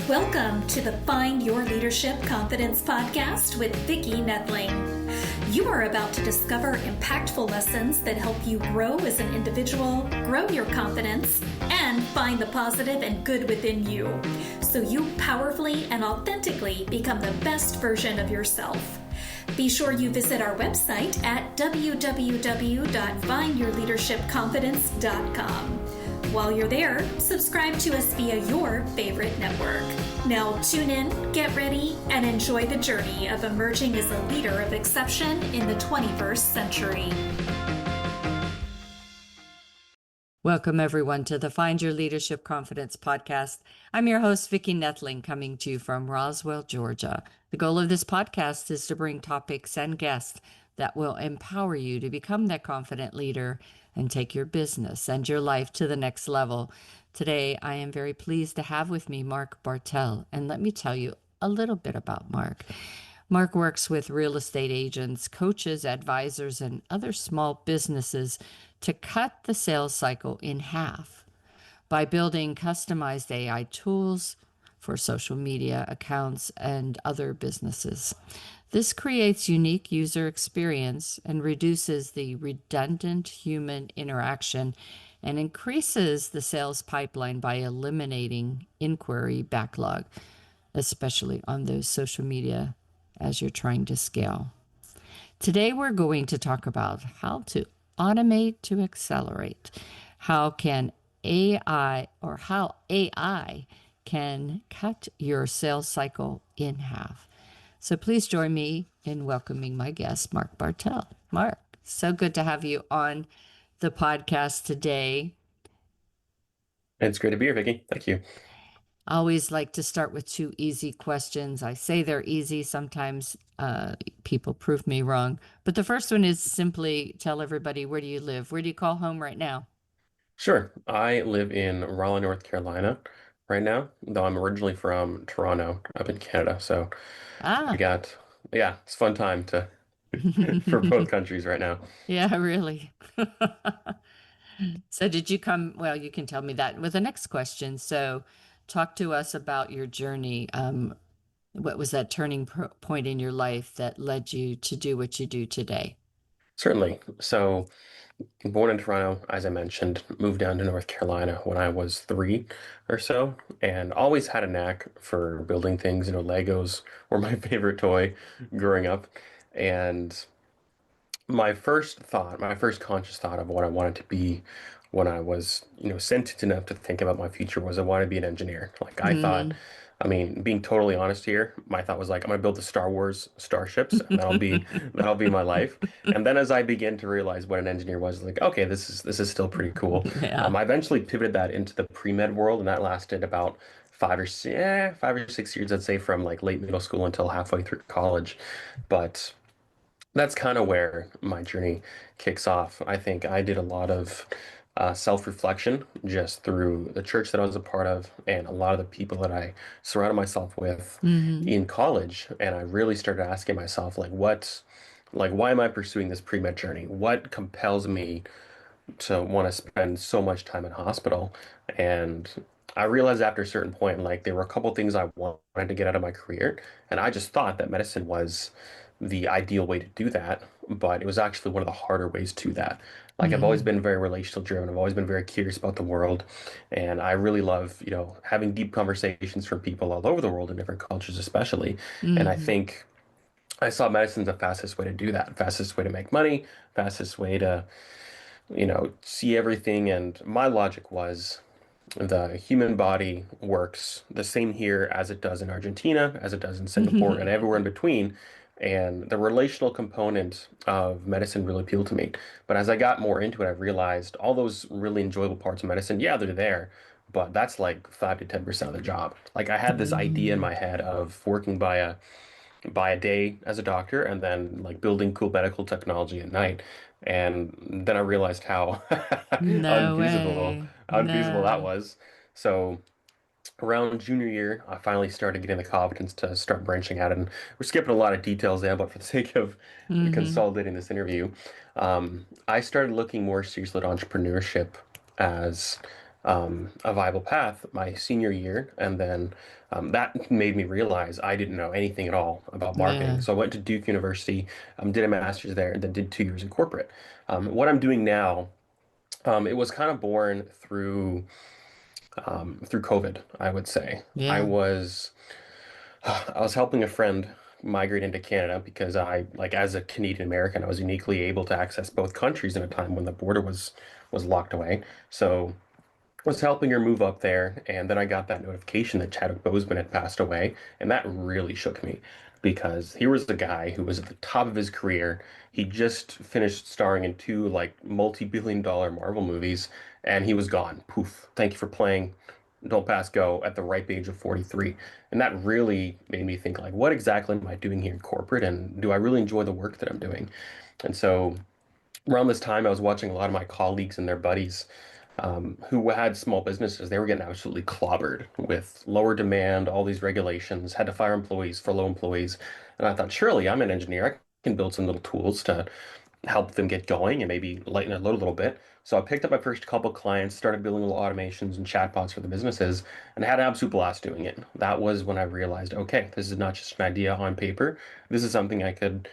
Welcome to the Find Your Leadership Confidence podcast with Vicki Nedling. You are about to discover impactful lessons that help you grow as an individual, grow your confidence, and find the positive and good within you, so you powerfully and authentically become the best version of yourself. Be sure you visit our website at www.findyourleadershipconfidence.com. While you're there, subscribe to us via your favorite network. Now tune in, get ready, and enjoy the journey of emerging as a leader of exception in the 21st century. Welcome, everyone, to the Find Your Leadership Confidence podcast. I'm your host, Vicki Nedling, coming to you from Roswell, Georgia. The goal of this podcast is to bring topics and guests that will empower you to become that confident leader and take your business and your life to the next level. Today, I am very pleased to have with me Mark Bartel, and let me tell you a little bit about Mark. Mark works with real estate agents, coaches, advisors, and other small businesses to cut the sales cycle in half by building customized AI tools for social media accounts and other businesses. This creates unique user experience and reduces the redundant human interaction and increases the sales pipeline by eliminating inquiry backlog, especially on those social media as you're trying to scale. Today, we're going to talk about how to automate to accelerate. How AI can cut your sales cycle in half. So please join me in welcoming my guest, Mark Bartel. Mark, so good to have you on the podcast today. It's great to be here, Vicki. Thank you. I always like to start with two easy questions. I say they're easy. Sometimes people prove me wrong. But the first one is simply tell everybody, where do you live? Where do you call home right now? Sure. I live in Raleigh, North Carolina right now, though I'm originally from Toronto up in Canada. So it's a fun time for both countries right now. Yeah, really. So did you come, well, you can tell me that with the next question. So talk to us about your journey. What was that turning point in your life that led you to do what you do today? Certainly. So born in Toronto, as I mentioned, moved down to North Carolina when I was 3 or so, and always had a knack for building things. Legos were my favorite toy growing up. And my first conscious thought of what I wanted to be when I was, sentient enough to think about my future was I wanted to be an engineer. Like I thought, being totally honest here, my thought was like, I'm gonna build the Star Wars starships and that'll be my life. And then as I began to realize what an engineer was, like, okay, this is still pretty cool. Yeah. I eventually pivoted that into the pre-med world, and that lasted about 5 or 6 years, I'd say, from like late middle school until halfway through college. But that's kind of where my journey kicks off. I think I did a lot of self-reflection just through the church that I was a part of and a lot of the people that I surrounded myself with Mm-hmm. in college. And I really started asking myself, why am I pursuing this pre-med journey? What compels me to want to spend so much time in hospital? And I realized after a certain point, like there were a couple things I wanted to get out of my career, and I just thought that medicine was the ideal way to do that, but it was actually one of the harder ways to that. Like I've always Mm-hmm. been very relational driven. I've always been very curious about the world, and I really love, having deep conversations from people all over the world in different cultures, especially. And I Mm-hmm. think I saw medicine's the fastest way to do that, fastest way to make money, fastest way to see everything. And my logic was the human body works the same here as it does in Argentina, as it does in Singapore, and everywhere in between. And the relational component of medicine really appealed to me. But as I got more into it, I realized all those really enjoyable parts of medicine, yeah, they're there, but that's like 5 to 10% of the job. Like I had this idea in Mm-hmm. my head of working by a day as a doctor and then like building cool medical technology at night. And then I realized how No unfeasible way. unfeasible that No. was. So around junior year, I finally started getting the confidence to start branching out. And we're skipping a lot of details there, but for the sake of Mm-hmm. consolidating this interview, I started looking more seriously at entrepreneurship as a viable path my senior year, and then that made me realize I didn't know anything at all about marketing. Yeah. So I went to Duke University, did a master's there, and then did 2 years in corporate. What I'm doing now, it was kind of born through COVID, I would say. I Yeah. was I was helping a friend migrate into Canada because like as a Canadian American, I was uniquely able to access both countries in a time when the border was locked away. So was helping her move up there, and then I got that notification that Chadwick Boseman had passed away, and that really shook me because here was the guy who was at the top of his career. He just finished starring in two like multi-billion dollar Marvel movies, and he was gone. Poof. Thank you for playing Don't Pass Go at the ripe age of 43. And that really made me think like, what exactly am I doing here in corporate, and do I really enjoy the work that I'm doing? And so around this time, I was watching a lot of my colleagues and their buddies who had small businesses. They were getting absolutely clobbered with lower demand, all these regulations, had to fire employees, furlough employees. And I thought, surely I'm an engineer. I can build some little tools to help them get going and maybe lighten the load a little bit. So I picked up my first couple clients, started building little automations and chatbots for the businesses, and had an absolute blast doing it. That was when I realized, okay, this is not just an idea on paper. This is something I could,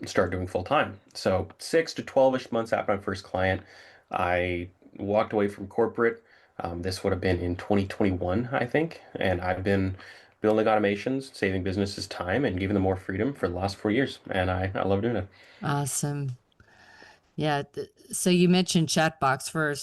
start doing full time. So 6 to 12-ish months after my first client, I walked away from corporate. This would have been in 2021, I think, and I've been building automations, saving businesses time, and giving them more freedom for the last 4 years. And I love doing it. Awesome. Yeah. So you mentioned chatbox for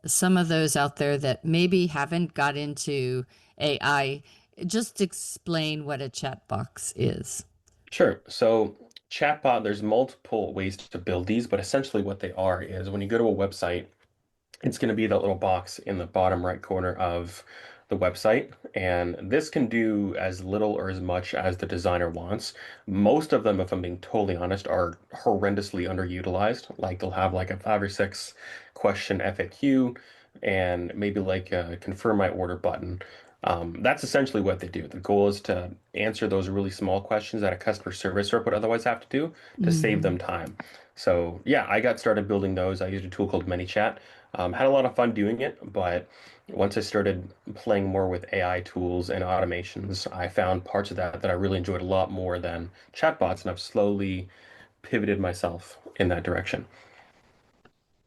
some of those out there that maybe haven't got into AI. Just explain what a chat box is. Sure. So chatbot, there's multiple ways to build these, but essentially what they are is when you go to a website, it's going to be that little box in the bottom right corner of the website. And this can do as little or as much as the designer wants. Most of them, if I'm being totally honest, are horrendously underutilized. Like they'll have like a 5 or 6 question FAQ and maybe like a confirm my order button. That's essentially what they do. The goal is to answer those really small questions that a customer service rep would otherwise have to do to save Hmm. them time. So yeah, I got started building those. I used a tool called ManyChat. Had a lot of fun doing it, but once I started playing more with AI tools and automations, I found parts of that I really enjoyed a lot more than chatbots, and I've slowly pivoted myself in that direction.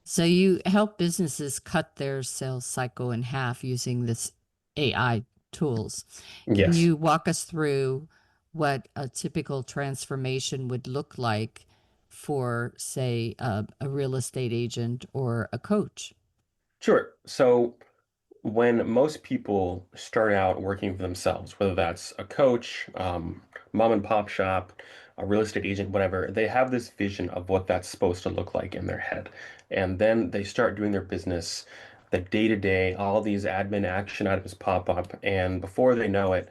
So you help businesses cut their sales cycle in half using this AI tools. Can Yes. you walk us through what a typical transformation would look like for, say, a real estate agent or a coach? Sure. So when most people start out working for themselves, whether that's a coach, mom and pop shop, a real estate agent, whatever, they have this vision of what that's supposed to look like in their head. And then they start doing their business, the day to day, all these admin action items pop up. And before they know it,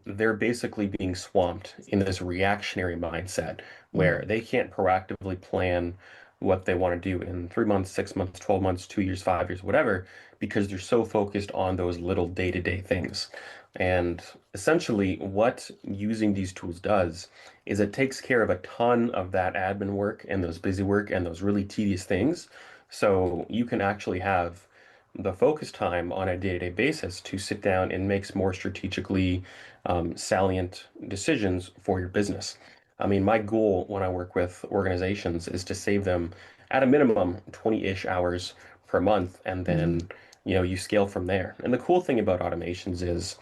they're basically being swamped in this reactionary mindset Mm. where they can't proactively plan what they want to do in 3 months, 6 months, 12 months, 2 years, 5 years, whatever because they're so focused on those little day-to-day things. And essentially, what using these tools does is it takes care of a ton of that admin work and those busy work and those really tedious things. So you can actually have the focus time on a day-to-day basis to sit down and make more strategically salient decisions for your business. I mean, my goal when I work with organizations is to save them at a minimum 20-ish hours per month, and Mm. then you scale from there. And the cool thing about automations is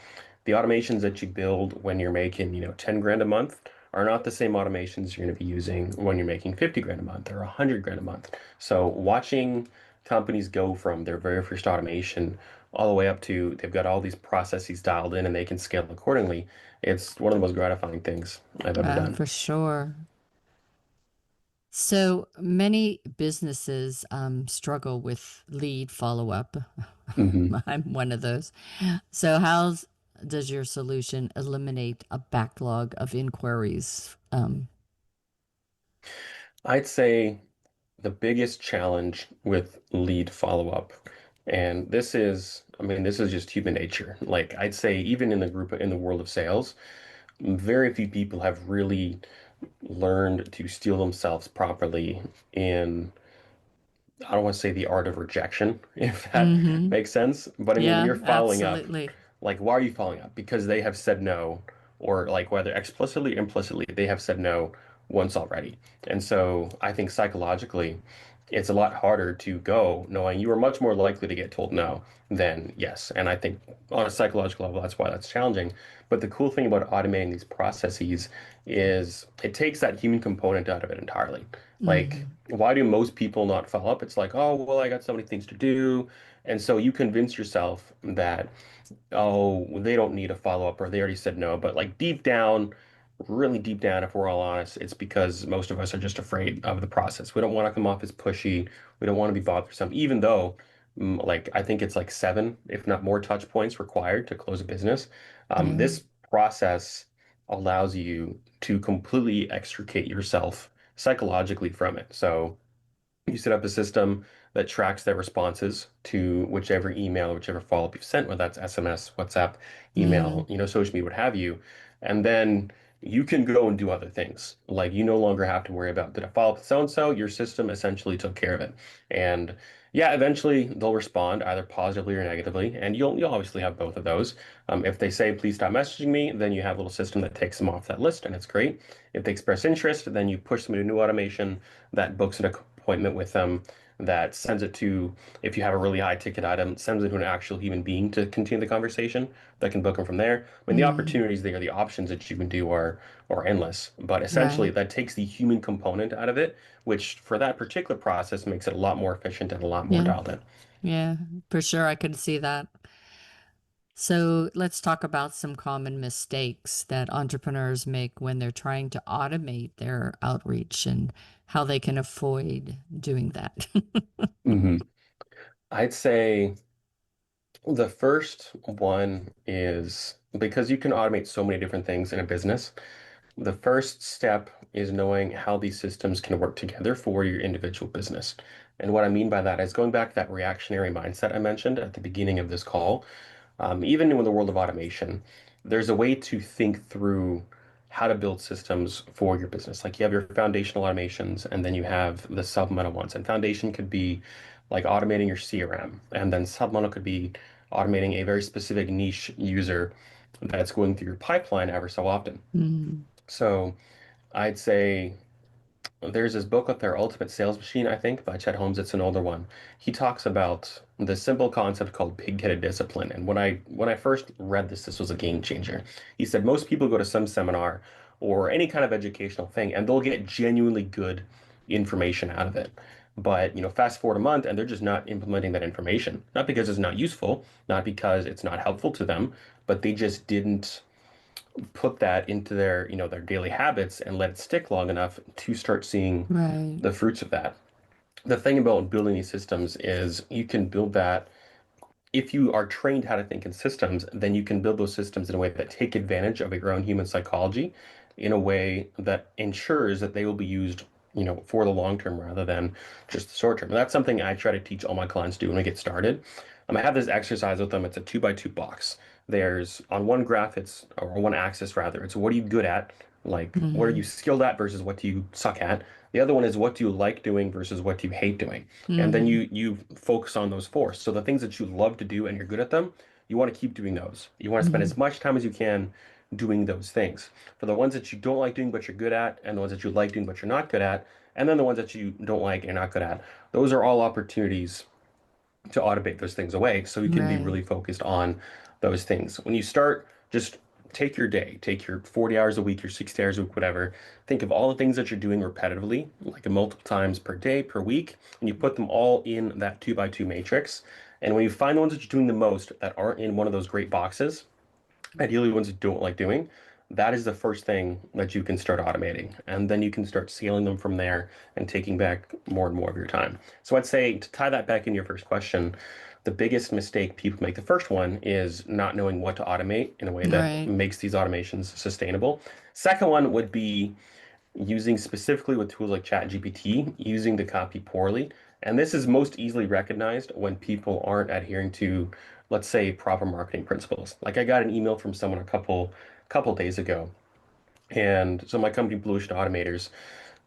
the automations that you build when you're making 10 grand a month are not the same automations you're going to be using when you're making 50 grand a month or 100 grand a month. So watching companies go from their very first automation all the way up to they've got all these processes dialed in and they can scale accordingly, it's one of the most gratifying things I've ever done. For sure. So many businesses struggle with lead follow up. Mhm. I'm one of those. So, how does your solution eliminate a backlog of inquiries? I'd say the biggest challenge with lead follow-up, and this is just human nature. Like I'd say even in the world of sales, very few people have really learned to steel themselves properly in I don't want to say the art of rejection, if that Mm-hmm. makes sense. But I mean, when Yeah, you're following up, absolutely. like, why are you following up? Because they have said no, or like whether explicitly or implicitly, they have said no once already. And so I think psychologically, it's a lot harder to go knowing you are much more likely to get told no than yes. And I think on a psychological level, that's why that's challenging. But the cool thing about automating these processes is it takes that human component out of it entirely. Like, Mm-hmm. why do most people not follow up? It's like, oh, well, I got so many things to do. And so you convince yourself that, oh, they don't need a follow-up or they already said no. But like deep down, really deep down, if we're all honest, it's because most of us are just afraid of the process. We don't want to come off as pushy. We don't want to be bothersome, even though like I think it's like seven, if not more, touch points required to close a business. Yeah. This process allows you to completely extricate yourself psychologically from it. So you set up a system that tracks their responses to whichever email, whichever follow-up you've sent, whether that's SMS, WhatsApp, Mm-hmm. email, social media, what have you. And then you can go and do other things. Like you no longer have to worry about, did I follow up with so-and-so? Your system essentially took care of it. And yeah, eventually they'll respond either positively or negatively. And you'll obviously have both of those. If they say, please stop messaging me, then you have a little system that takes them off that list, and it's great. If they express interest, then you push them into new automation that books an appointment with them, that sends it to, if you have a really high ticket item, sends it to an actual human being to continue the conversation that can book them from there. I mean, the Mm-hmm. opportunities there, the options that you can do are endless. But essentially, Right. that takes the human component out of it, which for that particular process makes it a lot more efficient and a lot more Yeah. dialed in. Yeah. For sure. I could see that. So let's talk about some common mistakes that entrepreneurs make when they're trying to automate their outreach and how they can avoid doing that. hmm I'd say the first one is because you can automate so many different things in a business. The first step is knowing how these systems can work together for your individual business. And what I mean by that is going back to that reactionary mindset I mentioned at the beginning of this call. Even in the world of automation, there's a way to think through how to build systems for your business. Like you have your foundational automations, and then you have the supplemental ones. And foundation could be like automating your CRM, and then supplemental could be automating a very specific niche user that's going through your pipeline ever so often. Mm, So I'd say there's this book out there, Ultimate Sales Machine, I think, by Chet Holmes. It's an older one. He talks about the simple concept called pig-headed discipline. And when I first read this, this was a game changer. He said most people go to some seminar or any kind of educational thing, and they'll get genuinely good information out of it. But, fast forward a month and they're just not implementing that information. Not because it's not useful, not because it's not helpful to them, but they just didn't put that into their daily habits and let it stick long enough to start seeing right. the fruits of that. The thing about building these systems is you can build that if you are trained how to think in systems, then you can build those systems in a way that take advantage of your own human psychology in a way that ensures that they will be used, for the long term rather than just the short term. And that's something I try to teach all my clients to do when we get started. I have this exercise with them. It's a 2 by 2 box. There's on one graph, or one axis rather, it's what are you good at? Like, what are you Hmm. skilled at versus what do you suck at? The other one is what do you like doing versus what do you hate doing? And then Hmm. you focus on those four. So the things that you love to do and you're good at them, you want to keep doing those. You want to spend Hmm. as much time as you can doing those things. For the ones that you don't like doing but you're good at, and the ones that you like doing but you're not good at, and then the ones that you don't like and you're not good at, those are all opportunities to automate those things away so you can be Right. really focused on those things. When you start, just take your day, take your 40 hours a week, your 60 hours a week, whatever. Think of all the things that you're doing repetitively, like multiple times per day, per week, and you put them all in that 2 by 2 matrix. And when you find the ones that you're doing the most that aren't in one of those great boxes, ideally ones you don't like doing, that is the first thing that you can start automating. And then you can start scaling them from there and taking back more and more of your time. So I'd say to tie that back in your first question, the biggest mistake people make, the first one is not knowing what to automate in a way that Right. makes these automations sustainable. Second one would be using specifically with tools like ChatGPT, using the copy poorly. And this is most easily recognized when people aren't adhering to, let's say, proper marketing principles. Like I got an email from someone a couple days ago, and so my company, Blue Ocean Automators,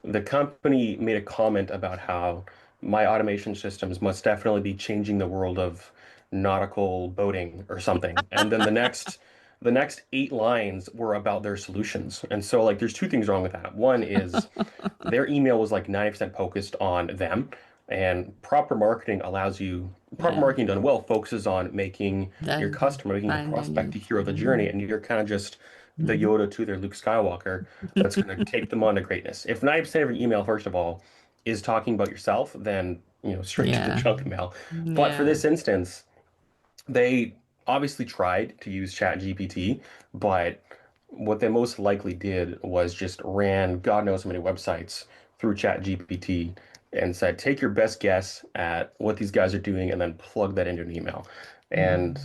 the company made a comment about how my automation systems must definitely be changing the world of nautical boating or something. And then the next 8 lines were about their solutions. And so like there's two things wrong with that. One is their email was like 90% focused on them, and proper Yeah. marketing done well focuses on making your Then customer, making the find their prospect the needs. hero of the journey, and you're kind of just the Yoda to their Luke Skywalker that's going to take them on to greatness. If 90% of your email, first of all, is talking about yourself, then straight to the Yeah. junk mail. But for Yeah. this instance, they obviously tried to use ChatGPT, but what they most likely did was just ran God knows how many websites through ChatGPT and said, take your best guess at what these guys are doing and then plug that into an email. And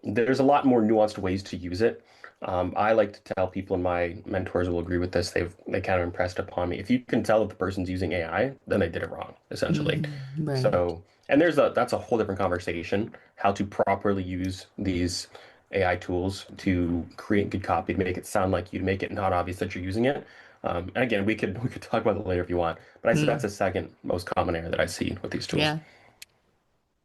Mm. there's a lot more nuanced ways to use it. I like to tell people, and my mentors will agree with this, they kind of impressed upon me. If you can tell that the person's using AI, then they did it wrong, essentially. Right. So, and that's a whole different conversation, how to properly use these AI tools to create good copy, to make it sound like you, to make it not obvious that you're using it. And again, we could talk about it later if you want, but I say that's Mm. the second most common error that I see with these tools. Yeah.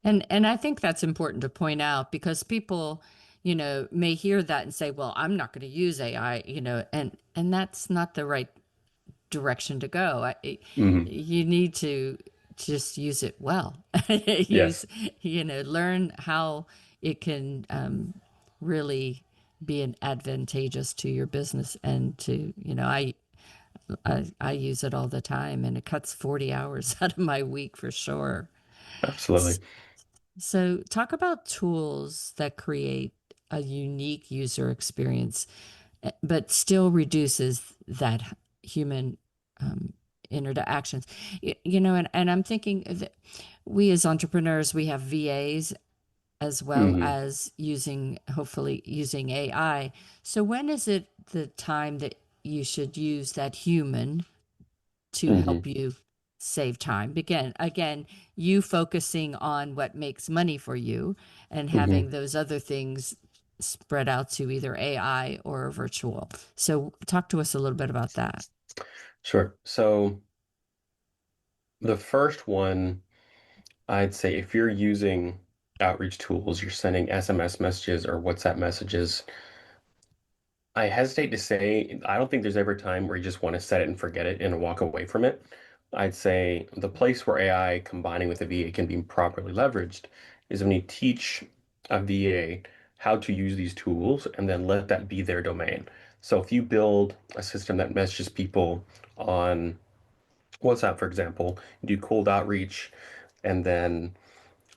And I think that's important to point out because people, may hear that and say, "Well, I'm not going to use AI," and that's not the right direction to go. Hmm. You need to just use it well. Yes, Use, learn how it can really be an advantageous to your business and to, I use it all the time and it cuts 40 hours out of my week for sure. absolutely. So, talk about tools that create a unique user experience, but still reduces that human um, interactions. And I'm thinking that we as entrepreneurs, we have VAs as well Hmm. as hopefully using AI. So, when is it the time that you should use that human to help Hmm. you save time? Again, you focusing on what makes money for you and Hmm. having those other things spread out to either AI or virtual. So talk to us a little bit about that. Sure. So the first one, I'd say if you're using outreach tools, you're sending SMS messages or WhatsApp messages, I hesitate to say, I don't think there's ever a time where you just want to set it and forget it and walk away from it. I'd say the place where AI combining with a VA can be properly leveraged is when you teach a VA how to use these tools and then let that be their domain. So if you build a system that messages people on WhatsApp, for example, you do cold outreach, and then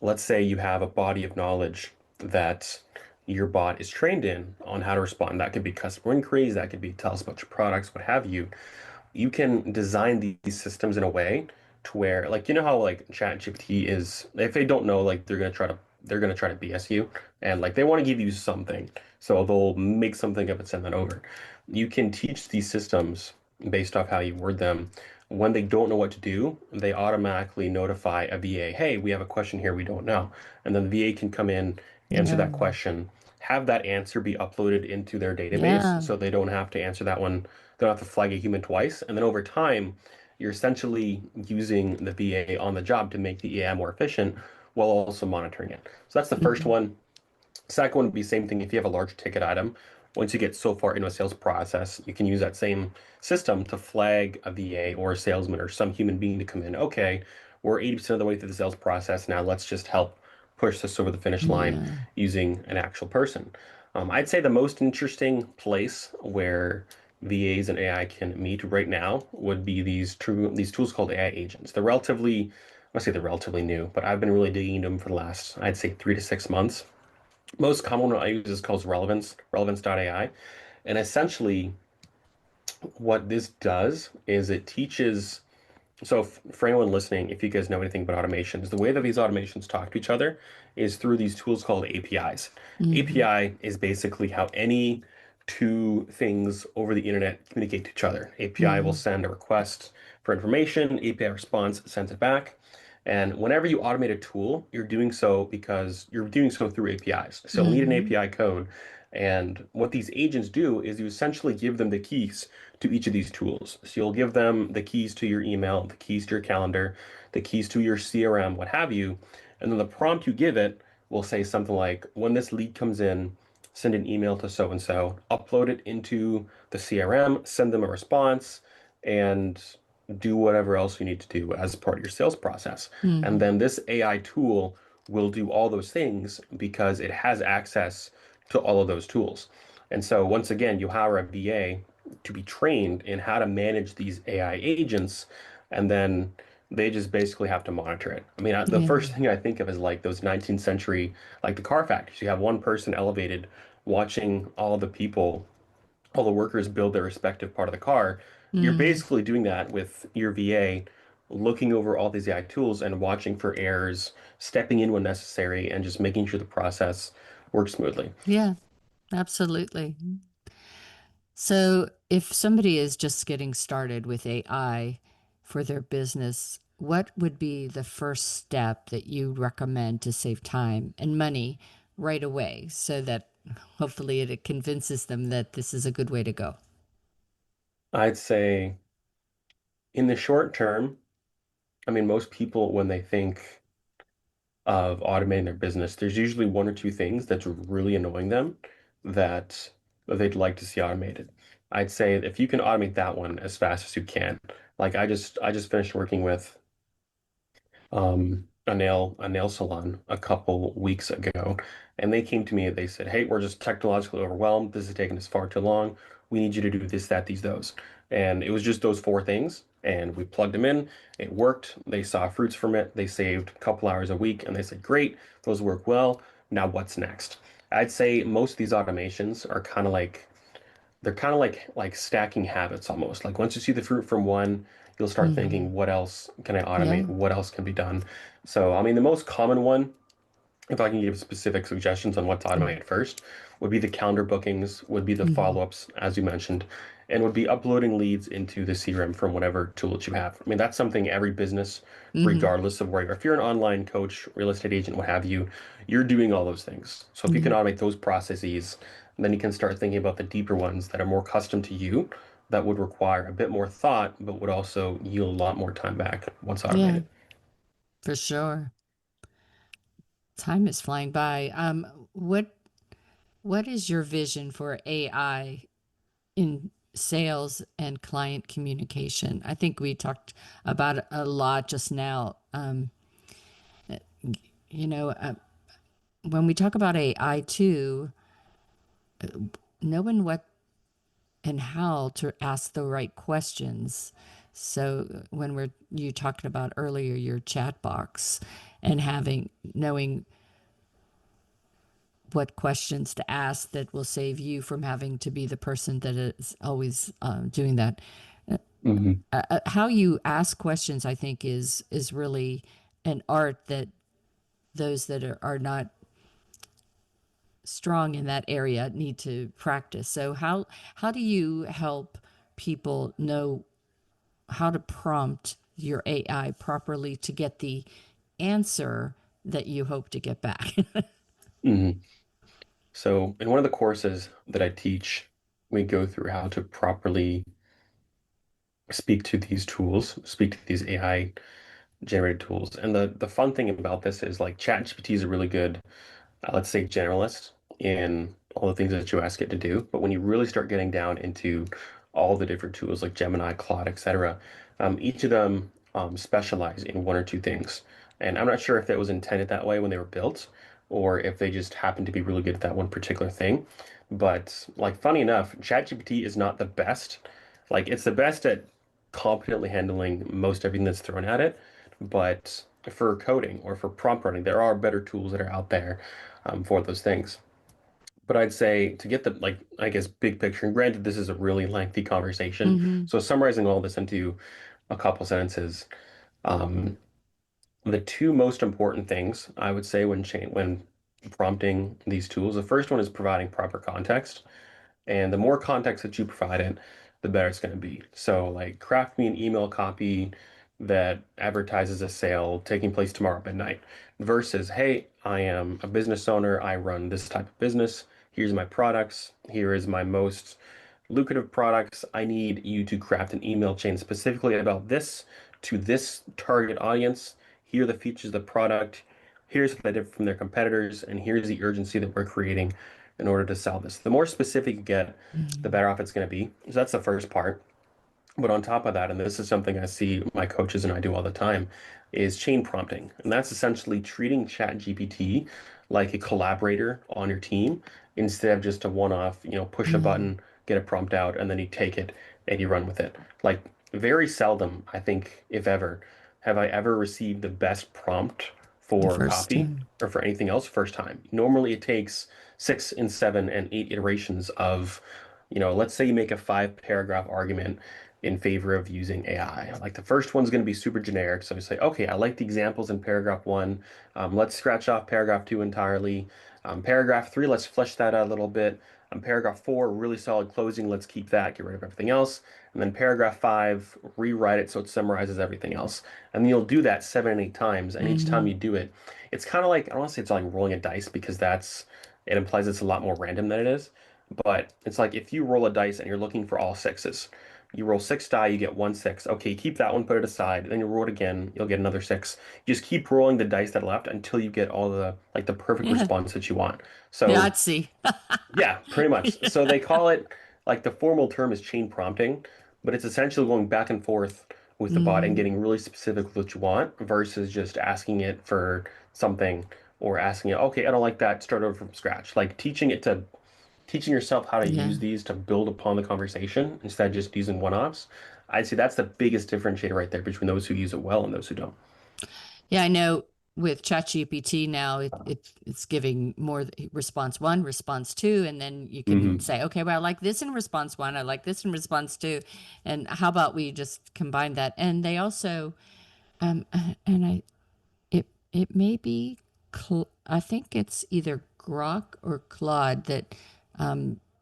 let's say you have a body of knowledge that your bot is trained in on how to respond. That could be customer inquiries, that could be tell us about your products, what have you. You can design these systems in a way to where, like, how like ChatGPT is, if they don't know, like they're gonna try to BS you, and like they want to give you something, so they'll make something up and send that over. You can teach these systems based off how you word them. When they don't know what to do, they automatically notify a VA, hey, we have a question here we don't know. And then the VA can come in, answer Yeah. that question, have that answer be uploaded into their database Yeah. so they don't have to answer that one. They don't have to flag a human twice. And then over time, you're essentially using the VA on the job to make the AI more efficient while also monitoring it. So that's the first Mhm. one. Second one would be same thing if you have a large ticket item. Once you get so far into a sales process, you can use that same system to flag a VA or a salesman or some human being to come in. Okay, we're 80% of the way through the sales process. Now let's just help push this over the finish line Yeah. using an actual person. I'd say the most interesting place where VAs and AI can meet right now would be these tools called AI agents. I say they're relatively new, but I've been really digging into them for the last, I'd say, 3 to 6 months. Most common one I use is called relevance.ai. And essentially, what this does is it teaches. So, for anyone listening, if you guys know anything about automations, the way that these automations talk to each other is through these tools called APIs. Hmm. API is basically how any two things over the internet communicate to each other. API will Hmm. send a request for information, API response sends it back. And whenever you automate a tool, you're doing so because you're doing so through APIs. So we need an Hmm. API code. And what these agents do is you essentially give them the keys to each of these tools. So you'll give them the keys to your email, the keys to your calendar, the keys to your CRM, what have you. And then the prompt you give it will say something like, when this lead comes in, send an email to so and so, upload it into the CRM, send them a response, and do whatever else you need to do as part of your sales process. And Hmm. then this AI tool will do all those things because it has access to all of those tools. And so once again, you hire a VA to be trained in how to manage these AI agents, and then they just basically have to monitor it. I mean, the Yeah. first thing I think of is like those 19th century, like the car factories. You have one person elevated watching all the people, all the workers build their respective part of the car. You're Hmm. basically doing that with your VA, looking over all these AI tools and watching for errors, stepping in when necessary, and just making sure the process works smoothly. Yeah, absolutely. So, if somebody is just getting started with AI for their business, what would be the first step that you recommend to save time and money right away so that hopefully it convinces them that this is a good way to go? I'd say in the short term, I mean, most people, when they think of automating their business, there's usually one or two things that's really annoying them that they'd like to see automated. I'd say if you can automate that one as fast as you can. Like I just finished working with a nail salon a couple weeks ago, and they came to me and they said, "Hey, we're just technologically overwhelmed. This is taking us far too long. We need you to do this, that, these, those." And it was just those four things, and we plugged them in. It worked. They saw fruits from it. They saved a couple hours a week, and they said, "Great, those work well. Now what's next?" I'd say most of these automations are kind of like they're kind of like stacking habits almost. Like once you see the fruit from one, you'll start Hmm. thinking, what else can I automate? Yeah. What else can be done? So, I mean, the most common one, if I can give specific suggestions on what to automate first, would be the calendar bookings, would be the Hmm. follow-ups, as you mentioned, and would be uploading leads into the CRM from whatever tool that you have. I mean, that's something every business, Hmm. regardless of where you are, if you're an online coach, real estate agent, what have you, you're doing all those things. So if you can Hmm. automate those processes, then you can start thinking about the deeper ones that are more custom to you, that would require a bit more thought, but would also yield a lot more time back once Yeah, automated. for sure. Time is flying by. What is your vision for AI in sales and client communication? I think we talked about it a lot just now. You know, when we talk about AI too, knowing what and how to ask the right questions. So when we're you talked about earlier your chat box and having knowing what questions to ask that will save you from having to be the person that is always doing that. Mhm. How you ask questions, I think, is really an art that those that are not strong in that area need to practice. So how do you help people know how to prompt your AI properly to get the answer that you hope to get back? Mhm. So, in one of the courses that I teach, we go through how to properly speak to these tools, speak to these AI generated tools. And the fun thing about this is like ChatGPT is a really good, let's say, generalist in all the things that you ask it to do. But when you really start getting down into all the different tools like Gemini, Claude, etc., each of them specialize in one or two things. And I'm not sure if that was intended that way when they were built, or if they just happened to be really good at that one particular thing. But like funny enough, ChatGPT is not the best. Like it's the best at competently handling most everything that's thrown at it. But for coding or for prompt running, there are better tools that are out there for those things. But I'd say to get the like, I guess, big picture, and granted, this is a really lengthy conversation. Hmm. So summarizing all this into a couple sentences, um, the two most important things I would say when prompting these tools, the first one is providing proper context. And the more context that you provide it, the better it's going to be. So, like, craft me an email copy that advertises a sale taking place tomorrow at midnight versus, hey, I am a business owner. I run this type of business. Here's my products. Here is my most lucrative products. I need you to craft an email chain specifically about this to this target audience. Here are the features of the product. Here's what they did from their competitors, and here's the urgency that we're creating in order to sell this. The more specific you get, the Mm. better off it's going to be. So that's the first part. But on top of that, and this is something I see my coaches and I do all the time, is chain prompting. And that's essentially treating ChatGPT like a collaborator on your team instead of just a one-off, push a Mm. button, get a prompt out, and then you take it and you run with it. Like very seldom, I think, if ever, have I ever received the best prompt The for first copy time. or for anything else first time. Normally it takes 6 and 7 and 8 iterations of, let's say you make a 5 paragraph argument in favor of using AI. Like the first one's going to be super generic. So you say, okay, I like the examples in paragraph one. Let's scratch off paragraph two entirely. Paragraph three, let's flesh that out a little bit. Paragraph four, really solid closing. Let's keep that, get rid of everything else. And then paragraph five, rewrite it so it summarizes everything else. And you'll do that 7 and 8 times. And each time Hmm. you do it, it's kind of like, I don't want to say it's like rolling a dice because it implies it's a lot more random than it is. But it's like if you roll a dice and you're looking for all sixes, you roll 6 die, you get 1 6. Okay, keep that one, put it aside. Then you roll it again, you'll get another 6. You just keep rolling the dice that are left until you get all the perfect Yeah. response that you want. So Yahtzee. yeah, pretty much. So Yeah. they call it like the formal term is chain prompting, but it's essentially going back and forth with the bot and Mm. getting really specific with what you want versus just asking it for something or asking it, okay, I don't like that, start over from scratch. Like teaching yourself how to Yeah. use these to build upon the conversation instead of just using one-offs. I'd say that's the biggest differentiator right there between those who use it well and those who don't. Yeah, I know with ChatGPT now it's giving more response one, response two, and then you can Hmm. say, okay, well, I like this in response one, I like this in response two, and how about we just combine that? And they also, and it may be, I think it's either Grok or Claude that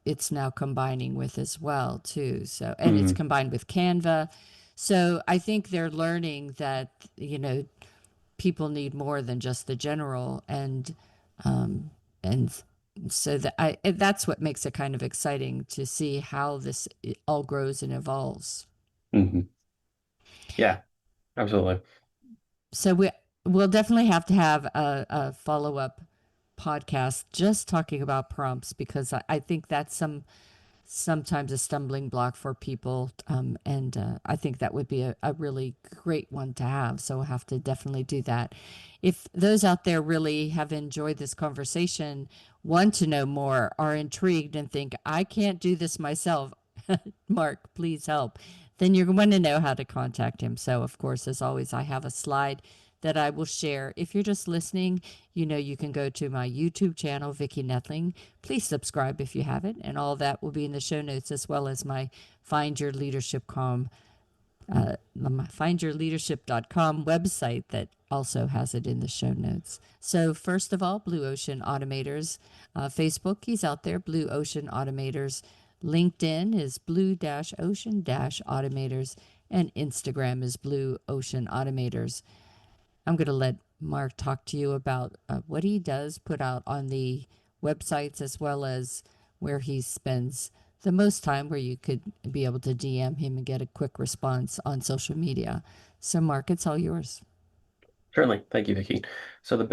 it's now combining with as well too. So, and it's Hmm. combined with Canva. So I think they're learning that, people need more than just the general, and so that's what makes it kind of exciting to see how this all grows and evolves. Hmm. Yeah, absolutely. So we'll definitely have to have a follow-up podcast just talking about prompts, because I think that's sometimes a stumbling block for people. And I think that would be a really great one to have. So we'll have to definitely do that. If those out there really have enjoyed this conversation, want to know more, are intrigued, and think, I can't do this myself, Mark, please help, then you're going to know how to contact him. So, of course, as always, I have a slide that I will share. If you're just listening, you can go to my YouTube channel, Vicky Netling. Please subscribe if you haven't, and all that will be in the show notes, as well as my Find Your Leadership.com findyourleadership.com website that also has it in the show notes. So first of all, Blue Ocean Automators. Facebook, he's out there, Blue Ocean Automators. LinkedIn is blue-ocean-automators, and Instagram is Blue Ocean Automators. I'm going to let Mark talk to you about what he does put out on the websites, as well as where he spends the most time, where you could be able to DM him and get a quick response on social media. So, Mark, it's all yours. Certainly. Thank you, Vicky. So the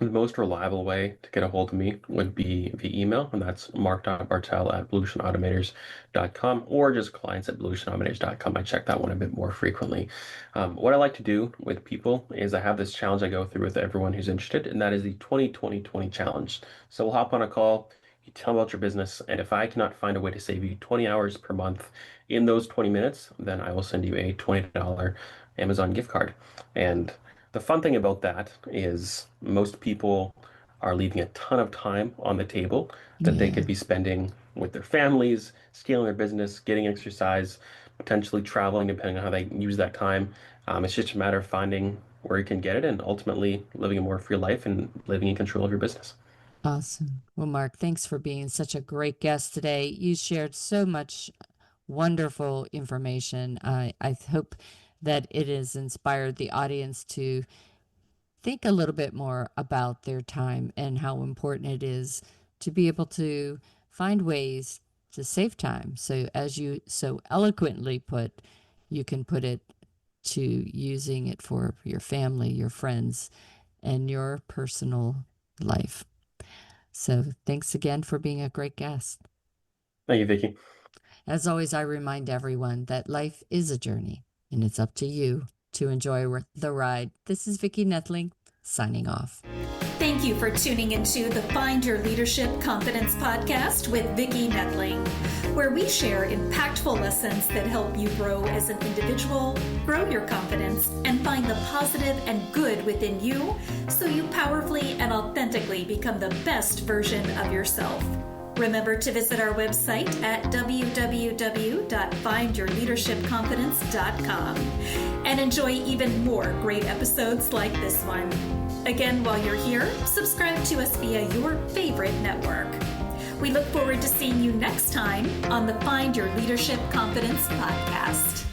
most reliable way to get a hold of me would be via email, and that's mark.bartel@blueoceanautomators.com, or just clients@blueoceanautomators.com. I check that one a bit more frequently. What I like to do with people is I have this challenge I go through with everyone who's interested, and that is the 20-20-20 challenge. So we'll hop on a call, you tell me about your business, and if I cannot find a way to save you 20 hours per month in those 20 minutes, then I will send you a $20 Amazon gift card. And the fun thing about that is most people are leaving a ton of time on the table that they Yeah, could be spending with their families, scaling their business, getting exercise, potentially traveling, depending on how they use that time. It's just a matter of finding where you can get it and ultimately living a more free life and living in control of your business. awesome. Well, Mark, thanks for being such a great guest today. You shared so much wonderful information. I hope that it has inspired the audience to think a little bit more about their time and how important it is to be able to find ways to save time. So as you so eloquently put, you can put it to using it for your family, your friends, and your personal life. So thanks again for being a great guest. Thank you, Vicki. As always, I remind everyone that life is a journey, and it's up to you to enjoy the ride. This is Vicki Nettling, signing off. Thank you for tuning into the Find Your Leadership Confidence podcast with Vicki Nettling, where we share impactful lessons that help you grow as an individual, grow your confidence, and find the positive and good within you so you powerfully and authentically become the best version of yourself. Remember to visit our website at www.findyourleadershipconfidence.com and enjoy even more great episodes like this one. Again, while you're here, subscribe to us via your favorite network. We look forward to seeing you next time on the Find Your Leadership Confidence podcast.